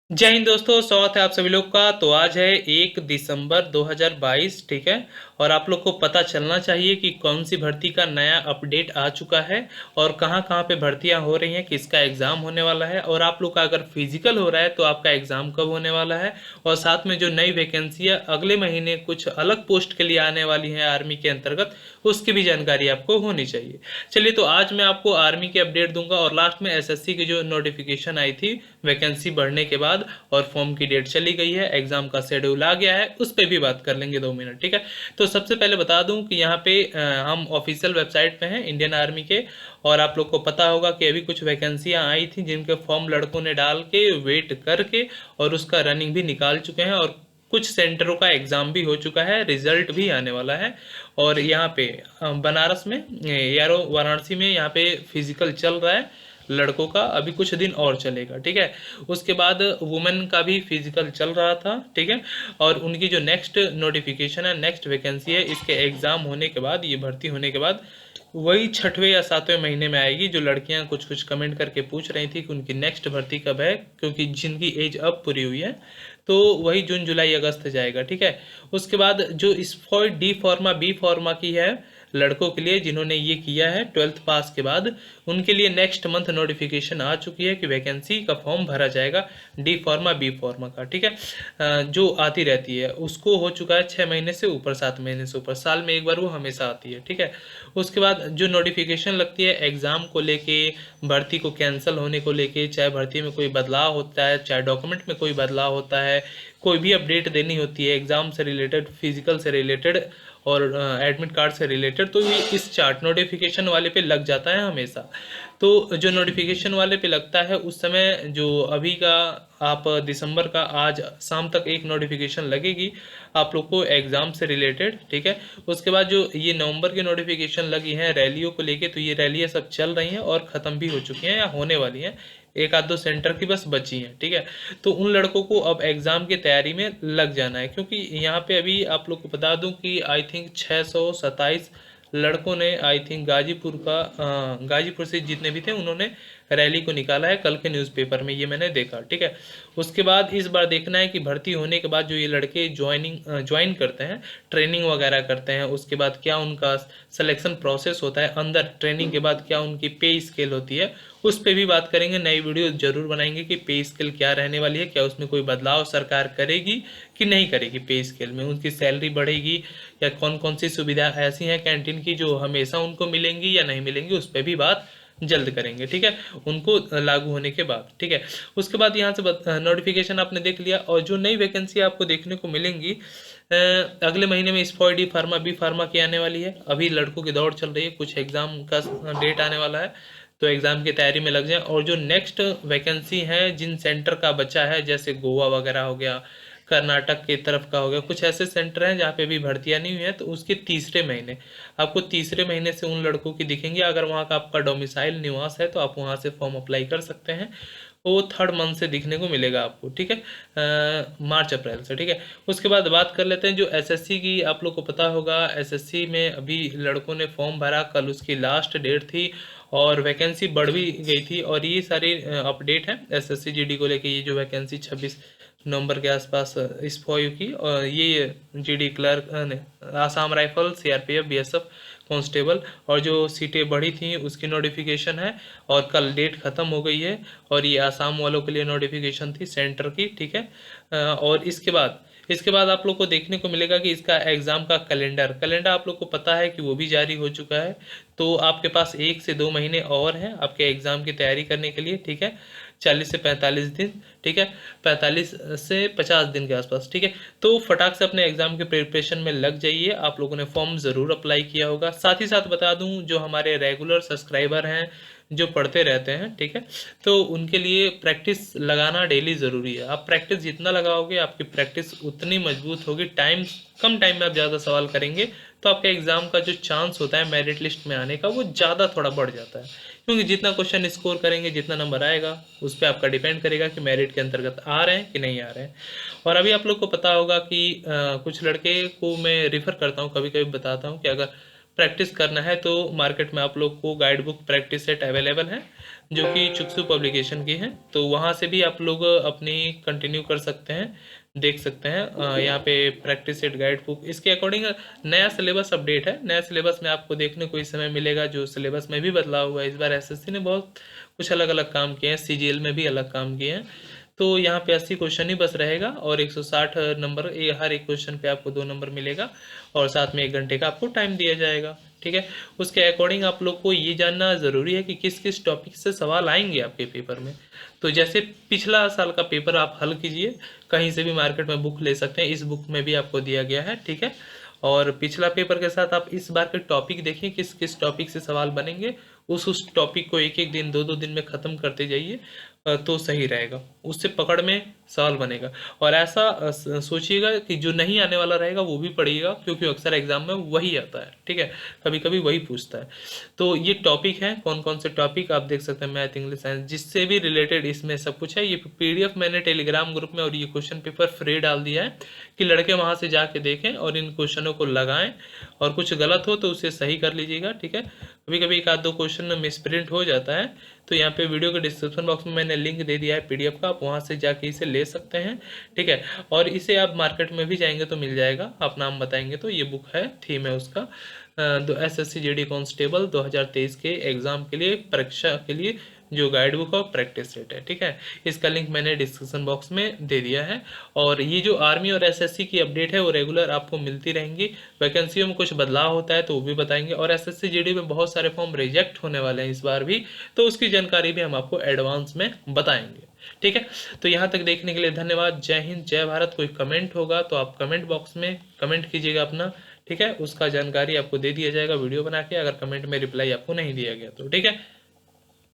जय हिंद दोस्तों, स्वागत है आप सभी लोग का। तो आज है 1 दिसंबर 2022, ठीक है। और आप लोग को पता चलना चाहिए कि कौन सी भर्ती का नया अपडेट आ चुका है और कहाँ कहाँ पे भर्तियां हो रही हैं, किसका एग्ज़ाम होने वाला है, और आप लोग का अगर फिजिकल हो रहा है तो आपका एग्ज़ाम कब होने वाला है। और साथ में जो नई वैकेंसियाँ अगले महीने कुछ अलग पोस्ट के लिए आने वाली हैं आर्मी के अंतर्गत, उसकी भी जानकारी आपको होनी चाहिए। चलिए, तो आज मैं आपको आर्मी के अपडेट दूंगा और लास्ट में एसएससी की जो नोटिफिकेशन आई थी वैकेंसी बढ़ने के बाद और फॉर्म की डेट चली गई है, एग्जाम का शेड्यूल आ गया है, उस पर भी बात कर लेंगे 2 मिनट, ठीक है। तो सबसे पहले बता दूं कि यहाँ पे हम ऑफिशियल वेबसाइट पे हैं इंडियन आर्मी के। और आप लोग को पता होगा कि अभी कुछ वैकेंसियां आई थी जिनके फॉर्म लड़कों ने डाल के वेट करके और उसका रनिंग भी निकाल चुके हैं, और कुछ सेंटरों का एग्ज़ाम भी हो चुका है, रिजल्ट भी आने वाला है। और यहाँ पे बनारस में यारो वाराणसी में यहाँ पे फिजिकल चल रहा है लड़कों का, अभी कुछ दिन और चलेगा, ठीक है। उसके बाद वुमेन का भी फिजिकल चल रहा था, ठीक है। और उनकी जो नेक्स्ट नोटिफिकेशन है, नेक्स्ट वैकेंसी है, इसके एग्ज़ाम होने के बाद, ये भर्ती होने के बाद वही 6वें या 7वें महीने में आएगी। जो लड़कियां कुछ कुछ कमेंट करके पूछ रही थी कि उनकी नेक्स्ट भर्ती कब है, क्योंकि जिनकी एज अब पूरी हुई है, तो वही जून जुलाई अगस्त जाएगा, ठीक है। उसके बाद जो स्फॉइड डी फार्मा बी फार्मा की है लड़कों के लिए जिन्होंने ये किया है 12th पास के बाद, उनके लिए नेक्स्ट मंथ नोटिफिकेशन आ चुकी है कि वैकेंसी का फॉर्म भरा जाएगा डी फार्मा बी फार्मा का, ठीक है। जो आती रहती है उसको हो चुका है 6 महीने से ऊपर, 7 महीने से ऊपर, साल में एक बार वो हमेशा आती है, ठीक है। उसके बाद जो नोटिफिकेशन लगती है एग्ज़ाम को लेके, भर्ती को कैंसिल होने को लेके, चाहे भर्ती में कोई बदलाव होता है, चाहे डॉक्यूमेंट में कोई बदलाव होता है, कोई भी अपडेट देनी होती है एग्ज़ाम से रिलेटेड, फिजिकल से रिलेटेड और एडमिट कार्ड से रिलेटेड, तो ये इस चार्ट नोटिफिकेशन वाले पे लग जाता है हमेशा। तो जो नोटिफिकेशन वाले पे लगता है उस समय, जो अभी का आप दिसंबर का आज शाम तक एक नोटिफिकेशन लगेगी आप लोग को एग्ज़ाम से रिलेटेड, ठीक है। उसके बाद जो ये नवंबर की नोटिफिकेशन लगी है रैलियों को लेके, तो ये रैलियाँ सब चल रही हैं और ख़त्म भी हो चुकी हैं या होने वाली हैं, एक आध दो सेंटर की बस बची हैं, ठीक है। तो उन लड़कों को अब एग्ज़ाम की तैयारी में लग जाना है, क्योंकि यहाँ पे अभी आप लोग को बता दूं कि आई थिंक 627 लड़कों ने, आई थिंक गाजीपुर का, गाजीपुर से जितने भी थे उन्होंने रैली को निकाला है कल के न्यूज़पेपर में, ये मैंने देखा, ठीक है। उसके बाद इस बार देखना है कि भर्ती होने के बाद जो ये लड़के ज्वाइन करते हैं, ट्रेनिंग वगैरह करते हैं, उसके बाद क्या उनका सिलेक्शन प्रोसेस होता है, अंदर ट्रेनिंग के बाद क्या उनकी पे स्केल होती है, उस पर भी बात करेंगे। नई वीडियो जरूर बनाएंगे कि पे स्केल क्या रहने वाली है, क्या उसमें कोई बदलाव सरकार करेगी कि नहीं करेगी, पे स्केल में उनकी सैलरी बढ़ेगी, या कौन कौन सी सुविधा ऐसी हैं कैंटीन की जो हमेशा उनको मिलेंगी या नहीं मिलेंगी, उस पर भी बात जल्द करेंगे, ठीक है, उनको लागू होने के बाद, ठीक है। उसके बाद यहाँ से नोटिफिकेशन आपने देख लिया, और जो नई वैकेंसी आपको देखने को मिलेंगी अगले महीने में स्पॉय डी फार्मा बी फार्मा की आने वाली है। अभी लड़कों की दौड़ चल रही है, कुछ एग्जाम का डेट आने वाला है, तो एग्ज़ाम की तैयारी में लग जाएं। और जो नेक्स्ट वैकेंसी है जिन सेंटर का बचा है, जैसे गोवा वगैरह हो गया, कर्नाटक की तरफ का हो गया, कुछ ऐसे सेंटर हैं जहाँ पे भी भर्तियाँ नहीं हुई हैं, तो उसके तीसरे महीने आपको, तीसरे महीने से उन लड़कों की दिखेंगे। अगर वहाँ का आपका डोमिसाइल निवास है तो आप वहाँ से फॉर्म अप्लाई कर सकते हैं, वो थर्ड मंथ से दिखने को मिलेगा आपको, ठीक है, मार्च अप्रैल से, ठीक है। उसके बाद बात कर लेते हैं जो एसएससी की, आप लोग को पता होगा एसएससी में अभी लड़कों ने फॉर्म भरा, कल उसकी लास्ट डेट थी और वैकेंसी बढ़ भी गई थी। और ये सारे अपडेट हैं एसएससी जीडी को लेके, ये जो वैकेंसी 26 नवंबर के आसपास इस फॉयू की, और ये GD clerk, Assam rifle, CRPF, BSF constable, और जो सीटें बढ़ी थी उसकी नोटिफिकेशन है, और कल डेट ख़त्म हो गई है। और ये आसाम वालों के लिए नोटिफिकेशन थी सेंटर की, ठीक है। और इसके बाद आप लोग को देखने को मिलेगा कि इसका एग्ज़ाम का कैलेंडर आप लोग को पता है कि वो भी जारी हो चुका है। तो आपके पास 1 से 2 महीने और हैं आपके एग्ज़ाम की तैयारी करने के लिए, ठीक है, 40 से 45 दिन, ठीक है, 45 से 50 दिन के आसपास, ठीक है। तो फटाक से अपने एग्ज़ाम के प्रिपरेशन में लग जाइए। आप लोगों ने फॉर्म ज़रूर अप्लाई किया होगा। साथ ही साथ बता दूं, जो हमारे रेगुलर सब्सक्राइबर हैं जो पढ़ते रहते हैं, ठीक है, तो उनके लिए प्रैक्टिस लगाना डेली ज़रूरी है। आप प्रैक्टिस जितना लगाओगे आपकी प्रैक्टिस उतनी मजबूत होगी। कम टाइम में आप ज़्यादा सवाल करेंगे तो आपके एग्ज़ाम का जो चांस होता है मेरिट लिस्ट में आने का, वो ज़्यादा थोड़ा बढ़ जाता है, क्योंकि जितना क्वेश्चन स्कोर करेंगे, जितना नंबर आएगा, उस पर आपका डिपेंड करेगा कि मेरिट के अंतर्गत आ रहे हैं कि नहीं आ रहे हैं। और अभी आप लोग को पता होगा कि कुछ लड़के को मैं रिफ़र करता हूँ, कभी कभी बताता हूँ कि अगर प्रैक्टिस करना है तो मार्केट में आप लोग को guide book practice set available है, जो कि चुक्सु पब्लिकेशन की है, तो वहाँ से भी आप लोग अपनी कंटिन्यू कर सकते हैं, देख सकते हैं। यहाँ पे प्रैक्टिस सेट गाइड बुक इसके अकॉर्डिंग नया सिलेबस अपडेट है। नया सिलेबस में आपको देखने को इस समय मिलेगा, जो सिलेबस में भी बदलाव हुआ है। इस बार एसएससी ने बहुत कुछ अलग अलग काम किए हैं, सीजीएल में भी अलग काम किए हैं। तो यहाँ पे 80 क्वेश्चन ही बस रहेगा और 160 नंबर, हर एक क्वेश्चन पे आपको 2 नंबर मिलेगा और साथ में 1 घंटे का आपको टाइम दिया जाएगा, ठीक है। उसके अकॉर्डिंग आप लोग को ये जानना ज़रूरी है कि किस किस टॉपिक से सवाल आएंगे आपके पेपर में। तो जैसे पिछला साल का पेपर आप हल कीजिए, कहीं से भी मार्केट में बुक ले सकते हैं, इस बुक में भी आपको दिया गया है, ठीक है। और पिछला पेपर के साथ आप इस बार के टॉपिक देखिए, किस किस टॉपिक से सवाल बनेंगे, उस टॉपिक को एक एक दिन 2 2 दिन में ख़त्म करते जाइए, तो सही रहेगा, उससे पकड़ में सवाल बनेगा। और ऐसा सोचिएगा कि जो नहीं आने वाला रहेगा वो भी पढ़िएगा, क्योंकि अक्सर एग्जाम में वही आता है, ठीक है, कभी कभी वही पूछता है। तो ये टॉपिक है, कौन कौन से टॉपिक आप देख सकते हैं, मैथ, इंग्लिश, साइंस, जिससे भी रिलेटेड इसमें सब कुछ है। ये पीडीएफ मैंने टेलीग्राम ग्रुप में और ये क्वेश्चन पेपर फ्री डाल दिया है कि लड़के वहाँ से जाके देखें और इन क्वेश्चनों को लगाएं, और कुछ गलत हो तो उसे सही कर लीजिएगा, ठीक है। कभी कभी 1 आध 2 क्वेश्चन मिसप्रिंट हो जाता है, तो यहाँ पे वीडियो के डिस्क्रिप्शन बॉक्स में मैंने लिंक दे दिया है पीडीएफ का, आप वहाँ से जाके इसे ले सकते हैं, ठीक है। और इसे आप मार्केट में भी जाएंगे तो मिल जाएगा, आप नाम बताएंगे तो ये बुक है, थीम है उसका एसएससी जीडी कांस्टेबल 2023 के एग्जाम के लिए, परीक्षा के लिए जो गाइड बुक और प्रैक्टिस सेट है, ठीक है। इसका लिंक मैंने डिस्क्रिप्शन बॉक्स में दे दिया है। और ये जो आर्मी और एसएससी की अपडेट है वो रेगुलर आपको मिलती रहेंगी। वैकेंसियों में कुछ बदलाव होता है तो वो भी बताएंगे, और एसएससी जीडी में बहुत सारे फॉर्म रिजेक्ट होने वाले हैं इस बार भी, तो उसकी जानकारी भी हम आपको एडवांस में बताएंगे, ठीक है। तो यहाँ तक देखने के लिए धन्यवाद। जय हिंद, जय भारत। कोई कमेंट होगा तो आप कमेंट बॉक्स में कमेंट कीजिएगा अपना, ठीक है, उसका जानकारी आपको दे दिया जाएगा वीडियो बना के, अगर कमेंट में रिप्लाई आपको नहीं दिया गया तो, ठीक है।